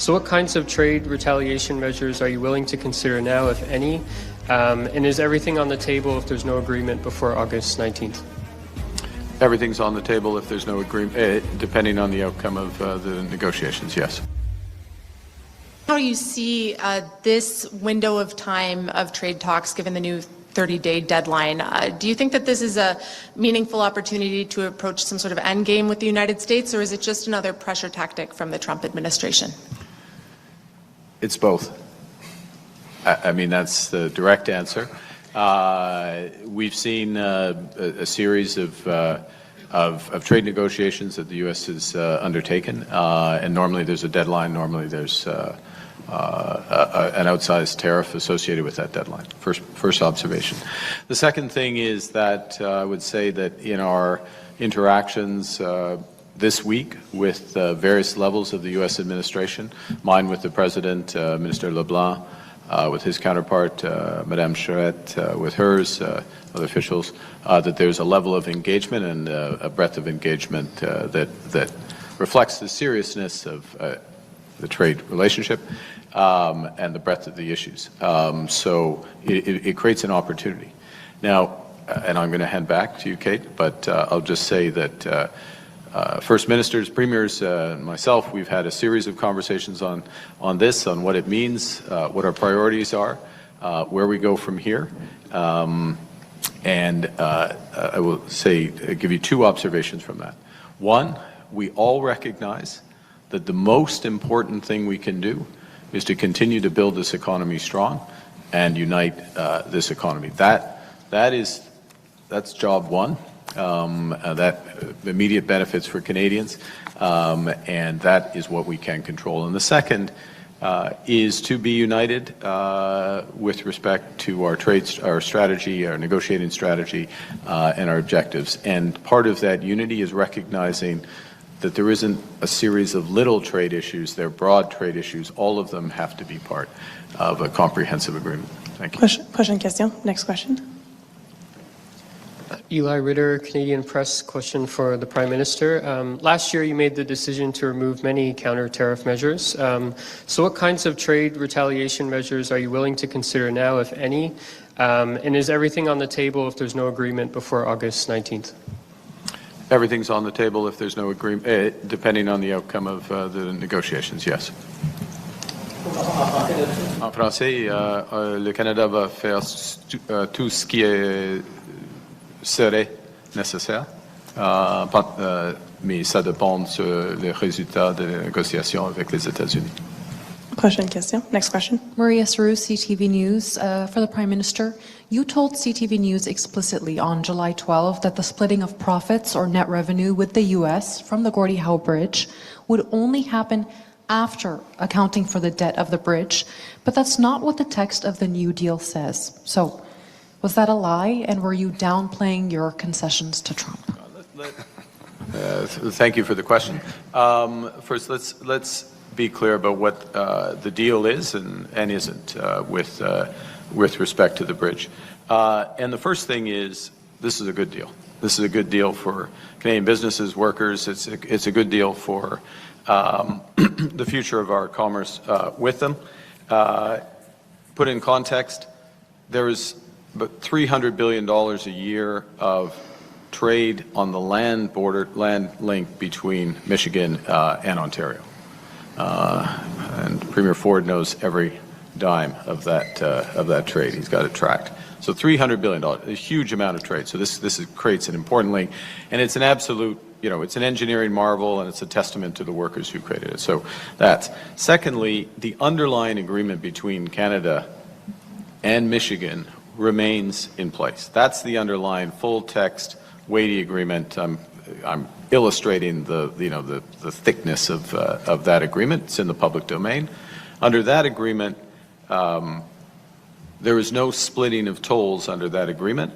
So what kinds of trade retaliation measures are you willing to consider now, if any? And is everything on the table if there's no agreement before August 19th? Everything's on the table if there's no agreement, depending on the outcome of the negotiations, yes. How do you see this window of time of trade talks, given the new 30-day deadline? Do you think that this is a meaningful opportunity to approach some sort of end game with the United States, or is it just another pressure tactic from the Trump administration? It's both. I mean, that's the direct answer. We've seen a series of trade negotiations that the U.S. has undertaken, and normally there's a deadline. Normally there's an outsized tariff associated with that deadline. First observation. The second thing is that I would say that in our interactions this week with various levels of the U.S. administration, mine with the President, Minister LeBlanc, with his counterpart, Madame Charette, with hers, other officials, that there's a level of engagement and a breadth of engagement that reflects the seriousness of the trade relationship and the breadth of the issues. So it creates an opportunity. Now, and I'm going to hand back to you, Kate, but I'll just say that First Ministers, Premiers, and myself, we've had a series of conversations on this, on what it means, what our priorities are, where we go from here. And I will say, give you two observations from that. One, we all recognize that the most important thing we can do is to continue to build this economy strong and unite this economy. That's job one. That immediate benefits for Canadians, and that is what we can control. And the second is to be united with respect to our strategy, our negotiating strategy, and our objectives. And part of that unity is recognizing that there isn't a series of little trade issues, they're broad trade issues. All of them have to be part of a comprehensive agreement. Thank you. Prochaine question. Next question. Eli Ritter, Canadian Press, question for the Prime Minister. Last year you made the decision to remove many counter-tariff measures. So what kinds of trade retaliation measures are you willing to consider now, if any? And is everything on the table if there's no agreement before August 19th? Everything's on the table if there's no agreement, depending on the outcome of the negotiations, yes. En français, le Canada va faire tout ce qui serait nécessaire, mais ça dépend sur les résultats des négociations avec les États-Unis. Prochaine question. Next question. Maria Saru, CTV News. For the Prime Minister, you told CTV News explicitly on July 12 that the splitting of profits or net revenue with the U.S. from the Gordie Howe Bridge would only happen after accounting for the debt of the bridge, but that's not what the text of the New Deal says. So, was that a lie, and were you downplaying your concessions to Trump? Thank you for the question. First, let's be clear about what the deal is and isn't with respect to the bridge. And the first thing is, this is a good deal. This is a good deal for Canadian businesses, workers. It's a good deal for the future of our commerce with them. Put in context, there is about $300 billion a year of trade on the land link between Michigan and Ontario. And Premier Ford knows every dime of that trade. He's got it tracked. So $300 billion, a huge amount of trade. So this creates an important link, and it's an absolute, it's an engineering marvel, and it's a testament to the workers who created it. So that's. Secondly, the underlying agreement between Canada and Michigan remains in place. That's the underlying full text, weighty agreement. I'm illustrating the thickness of that agreement. It's in the public domain. Under that agreement, there is no splitting of tolls under that agreement,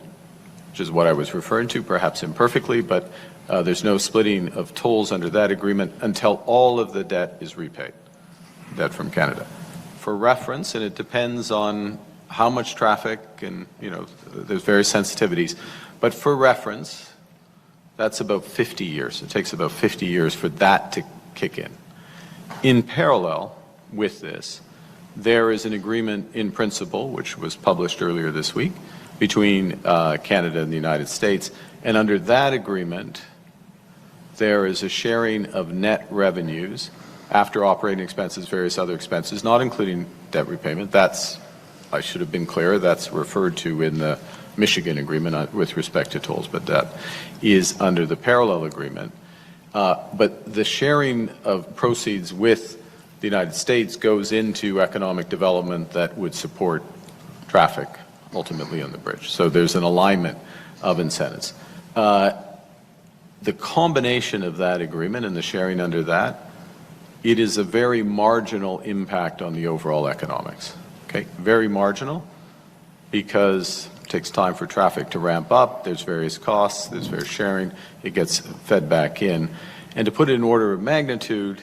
which is what I was referring to, perhaps imperfectly, but there's no splitting of tolls under that agreement until all of the debt is repaid, debt from Canada. For reference, and it depends on how much traffic, and there's various sensitivities, but for reference, that's about 50 years. It takes about 50 years for that to kick in. In parallel, with this. There is an agreement in principle, which was published earlier this week, between Canada and the United States. And under that agreement, there is a sharing of net revenues after operating expenses, various other expenses, not including debt repayment. That's, I should have been clearer, that's referred to in the Michigan agreement with respect to tolls, but that is under the parallel agreement. But the sharing of proceeds with the United States goes into economic development that would support traffic ultimately on the bridge. So there's an alignment of incentives. The combination of that agreement and the sharing under that, it is a very marginal impact on the overall economics. Okay, very marginal, because it takes time for traffic to ramp up, there's various costs, there's various sharing, it gets fed back in. And to put it in order of magnitude,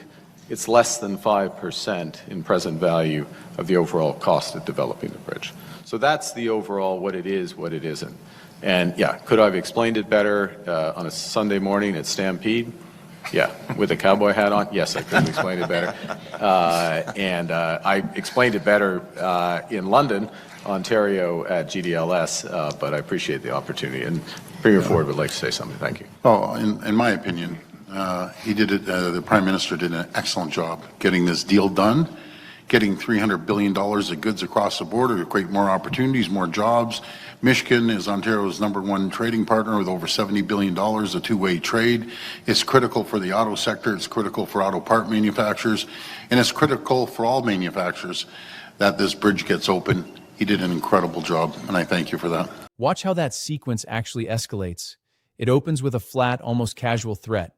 it's less than 5% in present value of the overall cost of developing the bridge. So that's the overall what it is, what it isn't. And yeah, could I have explained it better on a Sunday morning at Stampede? Yeah, with a cowboy hat on? Yes, I could have explained it better. And I explained it better in London, Ontario at GDLS, but I appreciate the opportunity. And Premier Ford would like to say something. Thank you. Oh, in my opinion, the Prime Minister did an excellent job getting this deal done, getting $300 billion of goods across the border to create more opportunities, more jobs. Michigan is Ontario's #1 trading partner with over $70 billion of two-way trade. It's critical for the auto sector, it's critical for auto part manufacturers, and it's critical for all manufacturers that this bridge gets open. He did an incredible job, and I thank you for that. Watch how that sequence actually escalates. It opens with a flat, almost casual threat.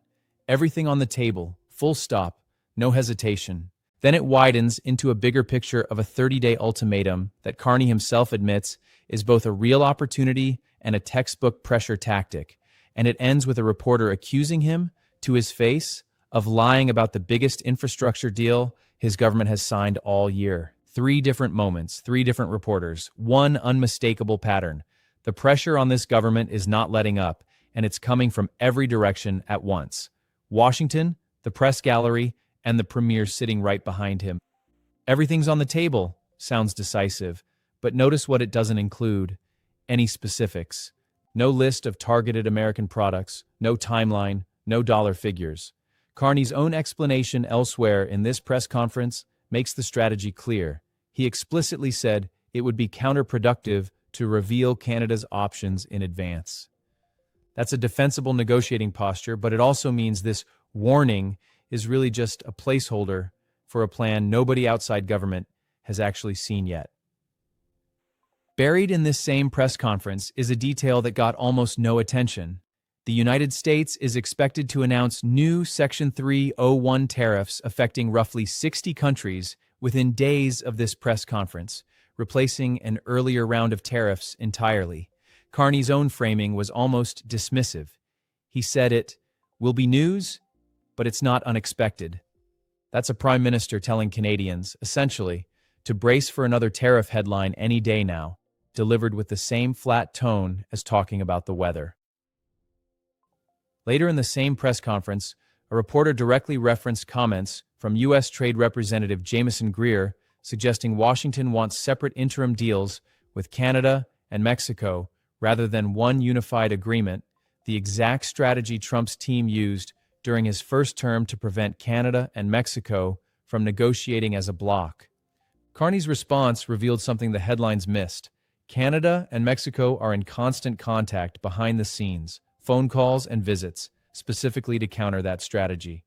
Everything on the table, full stop, no hesitation. Then it widens into a bigger picture of a 30-day ultimatum that Carney himself admits is both a real opportunity and a textbook pressure tactic. And it ends with a reporter accusing him, to his face, of lying about the biggest infrastructure deal his government has signed all year. 3 different moments, 3 different reporters, one unmistakable pattern. The pressure on this government is not letting up, and it's coming from every direction at once. Washington, the press gallery, and the premier sitting right behind him. Everything's on the table, sounds decisive, but notice what it doesn't include. Any specifics. No list of targeted American products, no timeline, no dollar figures. Carney's own explanation elsewhere in this press conference makes the strategy clear. He explicitly said it would be counterproductive to reveal Canada's options in advance. That's a defensible negotiating posture, but it also means this warning is really just a placeholder for a plan nobody outside government has actually seen yet. Buried in this same press conference is a detail that got almost no attention. The United States is expected to announce new Section 301 tariffs affecting roughly 60 countries within days of this press conference, replacing an earlier round of tariffs entirely. Carney's own framing was almost dismissive. He said it will be news, but it's not unexpected. That's a prime minister telling Canadians, essentially, to brace for another tariff headline any day now, delivered with the same flat tone as talking about the weather. Later in the same press conference, a reporter directly referenced comments from U.S. Trade Representative Jameson Greer suggesting Washington wants separate interim deals with Canada and Mexico rather than one unified agreement, the exact strategy Trump's team used during his first term to prevent Canada and Mexico from negotiating as a bloc. Carney's response revealed something the headlines missed. Canada and Mexico are in constant contact behind the scenes, phone calls and visits, specifically to counter that strategy.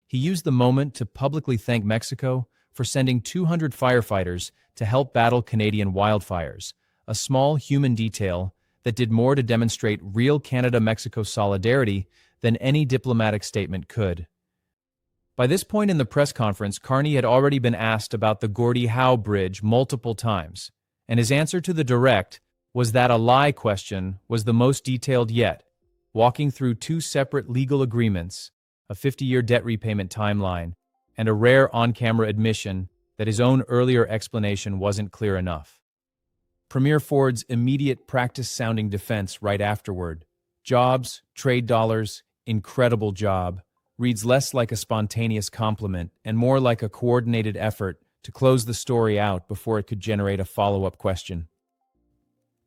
He used the moment to publicly thank Mexico for sending 200 firefighters to help battle Canadian wildfires, a small human detail that did more to demonstrate real Canada-Mexico solidarity than any diplomatic statement could. By this point in the press conference, Carney had already been asked about the Gordie Howe Bridge multiple times, and his answer to the direct was that a lie question was the most detailed yet, walking through 2 separate legal agreements, a 50-year debt repayment timeline, and a rare on-camera admission that his own earlier explanation wasn't clear enough. Premier Ford's immediate practice-sounding defense right afterward: jobs, trade dollars, incredible job, reads less like a spontaneous compliment and more like a coordinated effort to close the story out before it could generate a follow-up question.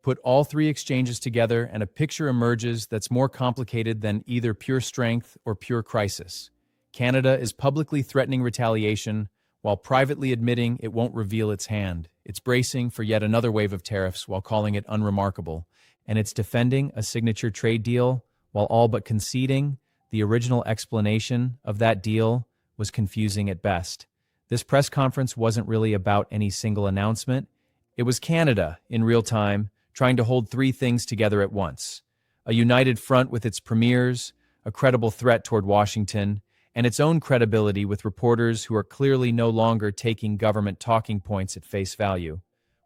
Put all three exchanges together and a picture emerges that's more complicated than either pure strength or pure crisis. Canada is publicly threatening retaliation while privately admitting it won't reveal its hand. It's bracing for yet another wave of tariffs while calling it unremarkable. And it's defending a signature trade deal while all but conceding the original explanation of that deal was confusing at best. This press conference wasn't really about any single announcement. It was Canada, in real time, trying to hold three things together at once: a united front with its premiers, a credible threat toward Washington, and its own credibility with reporters who are clearly no longer taking government talking points at face value.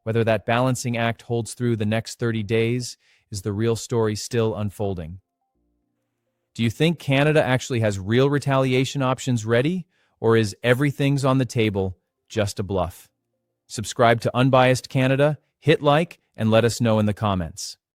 Whether that balancing act holds through the next 30 days is the real story still unfolding. Do you think Canada actually has real retaliation options ready, or is everything's on the table just a bluff? Subscribe to Unbiased Canada, hit like, and let us know in the comments.